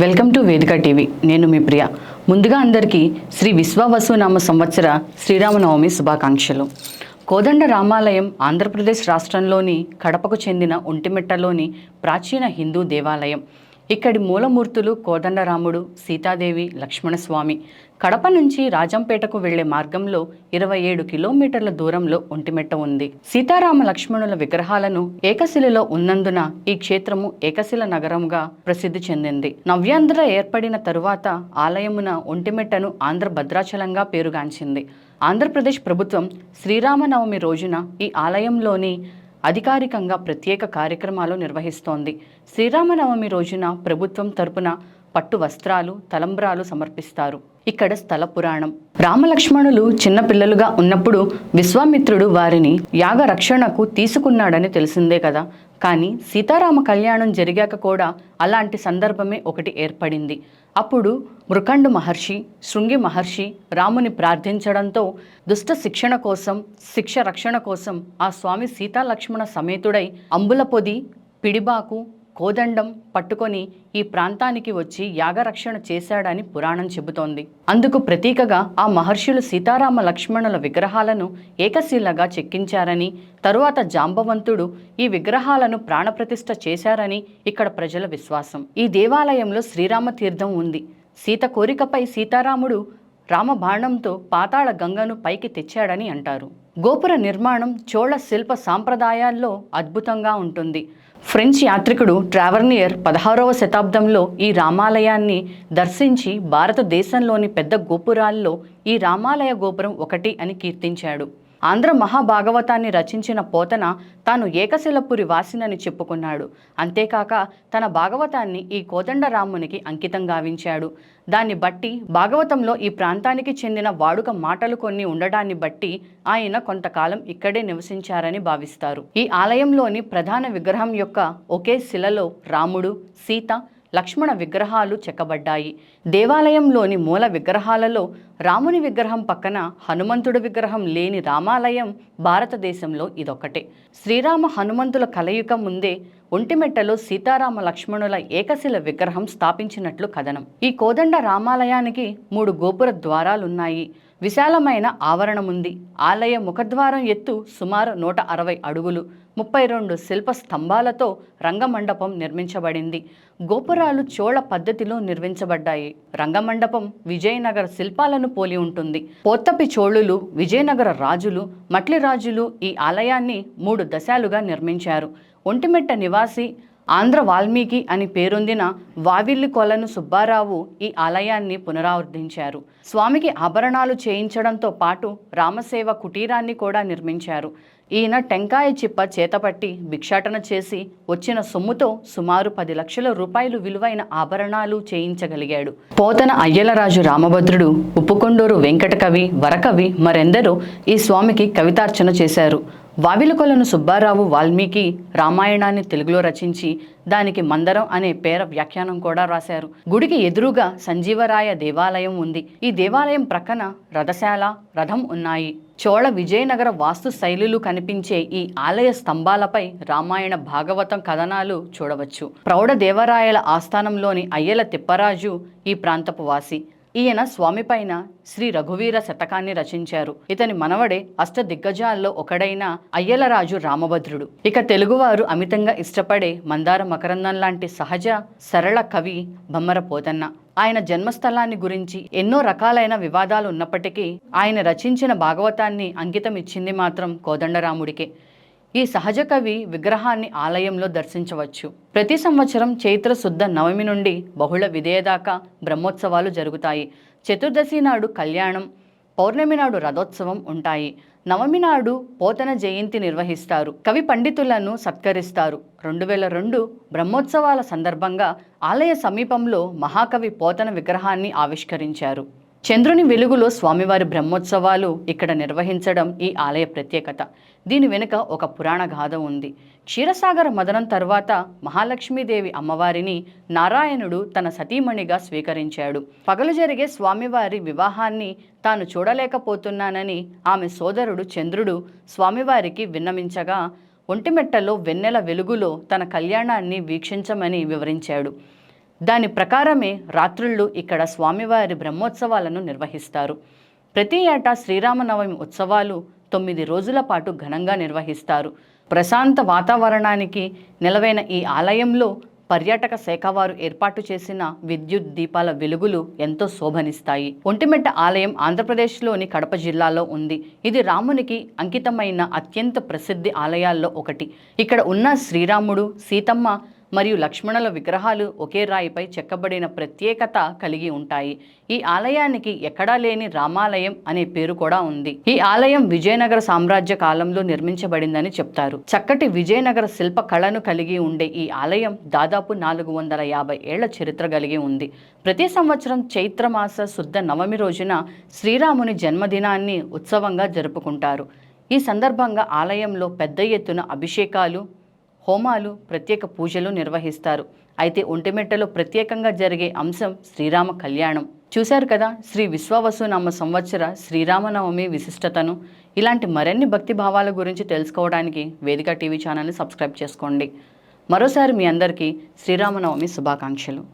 Welcome to వేదిక TV. నేను మీ ప్రియ. ముందుగా అందరికీ శ్రీ విశ్వావసునామ సంవత్సర శ్రీరామనవమి శుభాకాంక్షలు. కోదండ రామాలయం ఆంధ్రప్రదేశ్ రాష్ట్రంలోని కడపకు చెందిన ఒంటిమిట్టలోని ప్రాచీన హిందూ దేవాలయం. ఇక్కడి మూలమూర్తులు కోదండరాముడు, సీతాదేవి, లక్ష్మణస్వామి. కడప నుంచి రాజంపేటకు వెళ్లే మార్గంలో 27 కిలోమీటర్ల దూరంలో ఒంటిమిట్ట ఉంది. సీతారామ లక్ష్మణుల విగ్రహాలను ఏకశిలలో ఉన్నందున ఈ క్షేత్రము ఏకశిల నగరంగా ప్రసిద్ధి చెందింది. నవ్యాంధ్ర ఏర్పడిన తరువాత ఆలయమున ఒంటిమిట్టను ఆంధ్ర భద్రాచలంగా పేరుగాంచింది. ఆంధ్రప్రదేశ్ ప్రభుత్వం శ్రీరామనవమి రోజున ఈ ఆలయంలోని అధికారికంగా ప్రత్యేక కార్యక్రమాలు నిర్వహిస్తోంది. శ్రీరామనవమి రోజున ప్రభుత్వం తరపున పట్టు వస్త్రాలు, తలంబ్రాలు సమర్పిస్తారు. ఇక్కడ స్థల పురాణం. రామలక్ష్మణులు చిన్నపిల్లలుగా ఉన్నప్పుడు విశ్వామిత్రుడు వారిని యాగ రక్షణకు తీసుకున్నాడని తెలిసిందే కదా. కానీ సీతారామ కళ్యాణం జరిగాక కూడా అలాంటి సందర్భమే ఒకటి ఏర్పడింది. అప్పుడు మృకండు మహర్షి, శృంగి మహర్షి రాముని ప్రార్థించడంతో దుష్ట శిక్ష రక్షణ కోసం ఆ స్వామి సీతాలక్ష్మణ సమేతుడై అంబుల పొది, పిడిబాకు, కోదండం పట్టుకొని ఈ ప్రాంతానికి వచ్చి యాగరక్షణ చేశాడని పురాణం చెబుతోంది. అందుకు ప్రతీకగా ఆ మహర్షులు సీతారామ లక్ష్మణుల విగ్రహాలను ఏకశిలగా చెక్కించారని, తరువాత జాంబవంతుడు ఈ విగ్రహాలను ప్రాణప్రతిష్ఠ చేశారని ఇక్కడ ప్రజల విశ్వాసం. ఈ దేవాలయంలో శ్రీరామ తీర్థం ఉంది. సీత కోరికపై సీతారాముడు రామబాణంతో పాతాళ గంగను పైకి తెచ్చాడని అంటారు. గోపుర నిర్మాణం చోళ శిల్ప సాంప్రదాయాల్లో అద్భుతంగా ఉంటుంది. ఫ్రెంచ్ యాత్రికుడు ట్రావర్నియర్ 16వ శతాబ్దంలో ఈ రామాలయాన్ని దర్శించి భారతదేశంలోని పెద్ద గోపురాల్లో ఈ రామాలయ గోపురం ఒకటి అని కీర్తించాడు. ఆంధ్ర మహాభాగవతాన్ని రచించిన పోతన తాను ఏకశిలపురి వాసినని చెప్పుకున్నాడు. అంతేకాక తన భాగవతాన్ని ఈ కోదండరామునికి అంకితం గావించాడు. దాన్ని బట్టి భాగవతంలో ఈ ప్రాంతానికి చెందిన వాడుక మాటలు కొన్ని ఉండడాన్ని బట్టి ఆయన కొంతకాలం ఇక్కడే నివసించారని భావిస్తారు. ఈ ఆలయంలోని ప్రధాన విగ్రహం యొక్క ఒకే శిలలో రాముడు, సీత, లక్ష్మణ విగ్రహాలు చెక్కబడ్డాయి. దేవాలయంలోని మూల విగ్రహాలలో రాముని విగ్రహం పక్కన హనుమంతుడి విగ్రహం లేని రామాలయం భారతదేశంలో ఇదొక్కటే. శ్రీరామ హనుమంతుల కలయిక ముందే ఒంటిమిట్టలో సీతారామ లక్ష్మణుల ఏకశిల విగ్రహం స్థాపించినట్లు కథనం. ఈ కోదండ రామాలయానికి 3 గోపుర ద్వారాలున్నాయి. విశాలమైన ఆవరణముంది. ఆలయ ముఖద్వారం ఎత్తు సుమారు 160 అడుగులు. 32 శిల్ప స్తంభాలతో రంగమండపం నిర్మించబడింది. గోపురాలు చోళ పద్ధతిలో నిర్మించబడ్డాయి. రంగమండపం విజయనగర శిల్పాలను పోలి ఉంటుంది. పోత్తపి చోళులు, విజయనగర రాజులు, మట్లి రాజులు ఈ ఆలయాన్ని 3 దశాలుగా నిర్మించారు. ఒంటిమిట్ట నివాసి ఆంధ్ర వాల్మీకి అని పేరొందిన వావిల్లి కొలను సుబ్బారావు ఈ ఆలయాన్ని పునరావృద్ధించారు. స్వామికి ఆభరణాలు చేయించడంతో పాటు రామసేవ కుటీరాన్ని కూడా నిర్మించారు. ఈయన టెంకాయ చిప్ప చేతపట్టి భిక్షాటన చేసి వచ్చిన సొమ్ముతో సుమారు 10 లక్షల రూపాయలు విలువైన ఆభరణాలు చేయించగలిగాడు. పోతన అయ్యలరాజు రామభద్రుడు, ఉప్పుకొండూరు వెంకటకవి, వరకవి మరెందరో ఈ స్వామికి కవితార్చన చేశారు. వావిలకొలను సుబ్బారావు వాల్మీకి రామాయణాన్ని తెలుగులో రచించి దానికి మందరం అనే పేర వ్యాఖ్యానం కూడా రాశారు. గుడికి ఎదురుగా సంజీవరాయ దేవాలయం ఉంది. ఈ దేవాలయం ప్రక్కన రథశాల, రథం ఉన్నాయి. చోళ విజయనగర వాస్తు శైలులు కనిపించే ఈ ఆలయ స్తంభాలపై రామాయణ భాగవతం కథనాలు చూడవచ్చు. ప్రౌఢదేవరాయల ఆస్థానంలోని అయ్యల తిప్పరాజు ఈ ప్రాంతపు వాసి. ఈయన స్వామి పైన శ్రీ రఘువీర శతకాన్ని రచించారు. ఇతని మనవడే అష్టదిగ్గజాల్లో ఒకడైన అయ్యలరాజు రామభద్రుడు. ఇక తెలుగువారు అమితంగా ఇష్టపడే మందార మకరందం లాంటి సహజ సరళ కవి బమ్మర పోతన్న. ఆయన జన్మస్థలాన్ని గురించి ఎన్నో రకాలైన వివాదాలు ఉన్నప్పటికీ ఆయన రచించిన భాగవతాన్ని అంకితం ఇచ్చింది మాత్రం కోదండరాముడికే. ఈ సహజ కవి విగ్రహాన్ని ఆలయంలో దర్శించవచ్చు. ప్రతి సంవత్సరం చైత్ర శుద్ధ నవమి నుండి బహుళ విధేయ దాకా బ్రహ్మోత్సవాలు జరుగుతాయి. చతుర్దశి నాడు కళ్యాణం, పౌర్ణమి నాడు రథోత్సవం ఉంటాయి. నవమి నాడు పోతన జయంతి నిర్వహిస్తారు. కవి పండితులను సత్కరిస్తారు. 2002 బ్రహ్మోత్సవాల సందర్భంగా ఆలయ సమీపంలో మహాకవి పోతన విగ్రహాన్ని ఆవిష్కరించారు. చంద్రుని వెలుగులో స్వామివారి బ్రహ్మోత్సవాలు ఇక్కడ నిర్వహించడం ఈ ఆలయ ప్రత్యేకత. దీని వెనుక ఒక పురాణ గాథ ఉంది. క్షీరసాగర మదనం తర్వాత మహాలక్ష్మీదేవి అమ్మవారిని నారాయణుడు తన సతీమణిగా స్వీకరించాడు. పగలు జరిగే స్వామివారి వివాహాన్ని తాను చూడలేకపోతున్నానని ఆమె సోదరుడు చంద్రుడు స్వామివారికి విన్నవించగా ఒంటిమిట్టలో వెన్నెల వెలుగులో తన కళ్యాణాన్ని వీక్షించమని వివరించాడు. దాని ప్రకారమే రాత్రుళ్ళు ఇక్కడ స్వామివారి బ్రహ్మోత్సవాలను నిర్వహిస్తారు. ప్రతి ఏటా శ్రీరామనవమి ఉత్సవాలు 9 రోజుల పాటు ఘనంగా నిర్వహిస్తారు. ప్రశాంత వాతావరణానికి నెలవైన ఈ ఆలయంలో పర్యాటక శాఖ వారు ఏర్పాటు చేసిన విద్యుత్ దీపాల వెలుగులు ఎంతో శోభనిస్తాయి. ఒంటిమిట్ట ఆలయం ఆంధ్రప్రదేశ్లోని కడప జిల్లాలో ఉంది. ఇది రామునికి అంకితమైన అత్యంత ప్రసిద్ధి ఆలయాల్లో ఒకటి. ఇక్కడ ఉన్న శ్రీరాముడు, సీతమ్మ మరియు లక్ష్మణుల విగ్రహాలు ఒకే రాయిపై చెక్కబడిన ప్రత్యేకత కలిగి ఉంటాయి. ఈ ఆలయానికి ఎక్కడా లేని రామాలయం అనే పేరు కూడా ఉంది. ఈ ఆలయం విజయనగర సామ్రాజ్య కాలంలో నిర్మించబడిందని చెప్తారు. చక్కటి విజయనగర శిల్ప కళను కలిగి ఉండే ఈ ఆలయం దాదాపు 450 ఏళ్ల చరిత్ర కలిగి ఉంది. ప్రతి సంవత్సరం చైత్రమాస శుద్ధ నవమి రోజున శ్రీరాముని జన్మదినాన్ని ఉత్సవంగా జరుపుకుంటారు. ఈ సందర్భంగా ఆలయంలో పెద్ద ఎత్తున అభిషేకాలు, హోమాలు, ప్రత్యేక పూజలు నిర్వహిస్తారు. అయితే ఒంటిమిట్టలో ప్రత్యేకంగా జరిగే అంశం శ్రీరామ కళ్యాణం. చూశారు కదా శ్రీ విశ్వావసునామ సంవత్సర శ్రీరామనవమి విశిష్టతను. ఇలాంటి మరిన్ని భక్తి భావాల గురించి తెలుసుకోవడానికి వేదిక టీవీ ఛానల్ని సబ్స్క్రైబ్ చేసుకోండి. మరోసారి మీ అందరికీ శ్రీరామనవమి శుభాకాంక్షలు.